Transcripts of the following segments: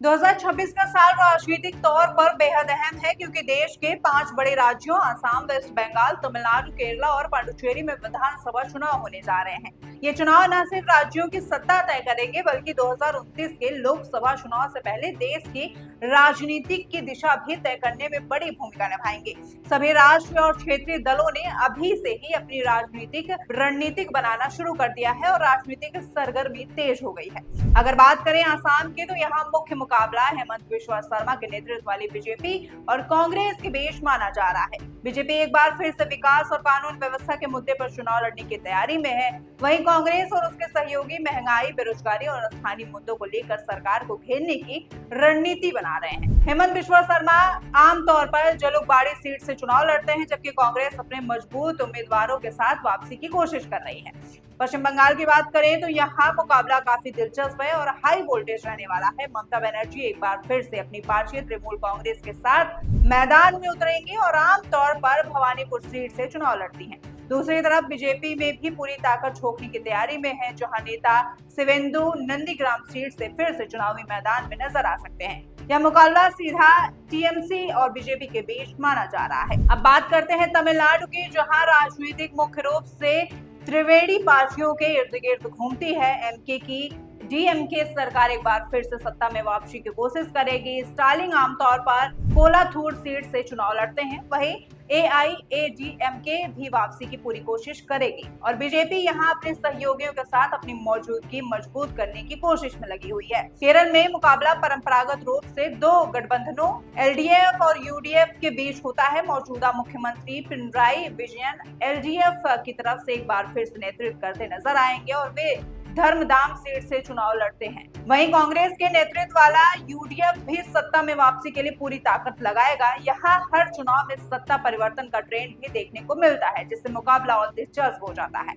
2026 का साल राजनीतिक तौर पर बेहद अहम है क्योंकि देश के 5 बड़े राज्यों असम, वेस्ट बंगाल, तमिलनाडु, केरला और पुडुचेरी में विधानसभा चुनाव होने जा रहे हैं। ये चुनाव न सिर्फ राज्यों की सत्ता तय करेंगे बल्कि 2029 के लोकसभा चुनाव से पहले देश की राजनीतिक की दिशा भी तय करने में बड़ी भूमिका निभाएंगे। सभी राष्ट्रीय और क्षेत्रीय दलों ने अभी से ही अपनी राजनीतिक रणनीतिक बनाना शुरू कर दिया है और राजनीतिक सरगर्मी तेज हो गई है। अगर बात करें आसाम की, तो यहाँ मुख्य मुकाबला हेमंत बिश्वा शर्मा के नेतृत्व वाली बीजेपी और कांग्रेस के बीच माना जा रहा है। बीजेपी एक बार फिर से विकास और कानून व्यवस्था के मुद्दे पर चुनाव लड़ने की तैयारी में है। वहीं कांग्रेस और उसके सहयोगी महंगाई, बेरोजगारी और स्थानीय मुद्दों को लेकर सरकार को घेरने की रणनीति बना रहे हैं। हेमंत बिश्वा शर्मा आमतौर पर जलुकबाड़ी सीट से चुनाव लड़ते हैं, जबकि कांग्रेस अपने मजबूत उम्मीदवारों के साथ वापसी की कोशिश कर रही है। पश्चिम बंगाल की बात करें तो यहाँ मुकाबला काफी दिलचस्प है और हाई वोल्टेज रहने वाला है। ममता बनर्जी एक बार फिर से अपनी पार्षद तृणमूल कांग्रेस के साथ मैदान में उतरेंगी और आमतौर पर भवानीपुर सीट से चुनाव लड़ती हैं। दूसरी तरफ बीजेपी में भी पूरी ताकत झोंकने की तैयारी में है, जहां नेता शिवेंदु नंदीग्राम सीट से फिर से चुनावी मैदान में नजर आ सकते हैं। यह मुकाबला सीधा टीएमसी और बीजेपी के बीच माना जा रहा है। अब बात करते हैं तमिलनाडु की, जहां राजनीतिक मुख्य रूप से त्रिवेणी पार्टियों के इर्द गिर्द घूमती है। एमके की डीएमके सरकार एक बार फिर से सत्ता में वापसी की कोशिश करेगी। स्टालिन आमतौर पर कोलाथूर सीट से चुनाव लड़ते हैं, वहीं एआईएडीएमके भी वापसी की पूरी कोशिश करेगी और बीजेपी यहां अपने सहयोगियों के साथ अपनी मौजूदगी मजबूत करने की कोशिश में लगी हुई है। केरल में मुकाबला परंपरागत रूप से दो गठबंधनों एलडीएफ और यूडीएफ के बीच होता है। मौजूदा मुख्यमंत्री पिनराई विजयन एलडीएफ की तरफ से एक बार फिर से नेतृत्व करते नजर आएंगे और वे धर्मदाम सीट से चुनाव लड़ते हैं। वहीं कांग्रेस के नेतृत्व वाला यूडीएफ भी सत्ता में वापसी के लिए पूरी ताकत लगाएगा। यहाँ हर चुनाव में सत्ता परिवर्तन का ट्रेंड भी देखने को मिलता है, जिससे मुकाबला और दिलचस्प हो जाता है।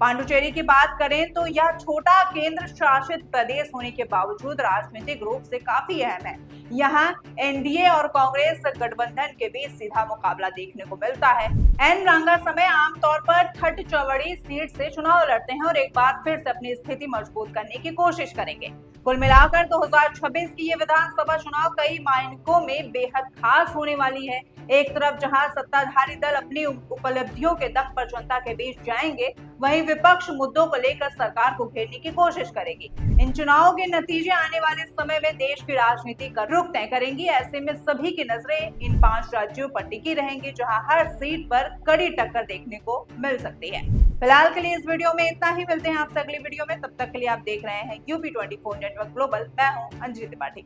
पांडुचेरी की बात करें तो यह छोटा केंद्र शासित प्रदेश होने के बावजूद राजनीतिक रूप से काफी अहम है। यहाँ एनडीए और कांग्रेस गठबंधन के बीच सीधा मुकाबला देखने को मिलता है। एन रंगा समय आमतौर पर थटचवड़ी सीट से चुनाव लड़ते हैं और एक बार फिर से अपनी स्थिति मजबूत करने की कोशिश करेंगे। कुल मिलाकर 2026 की ये विधानसभा चुनाव कई मायनों में बेहद खास होने वाली है। एक तरफ जहां सत्ताधारी दल अपनी उपलब्धियों के दम पर जनता के बीच जाएंगे, वहीं विपक्ष मुद्दों को लेकर सरकार को घेरने की कोशिश करेगी। इन चुनावों के नतीजे आने वाले समय में देश की राजनीति का रुख तय करेंगी। ऐसे में सभी की नजरें इन 5 राज्यों पर टिकी रहेंगी, जहां हर सीट पर कड़ी टक्कर देखने को मिल सकती है। फिलहाल के लिए इस वीडियो में इतना ही। मिलते हैं आपसे अगली वीडियो में, तब तक के लिए आप देख रहे हैं यूपी 24 नेटवर्क ग्लोबल। मैं हूं अंजलि त्रिपाठी।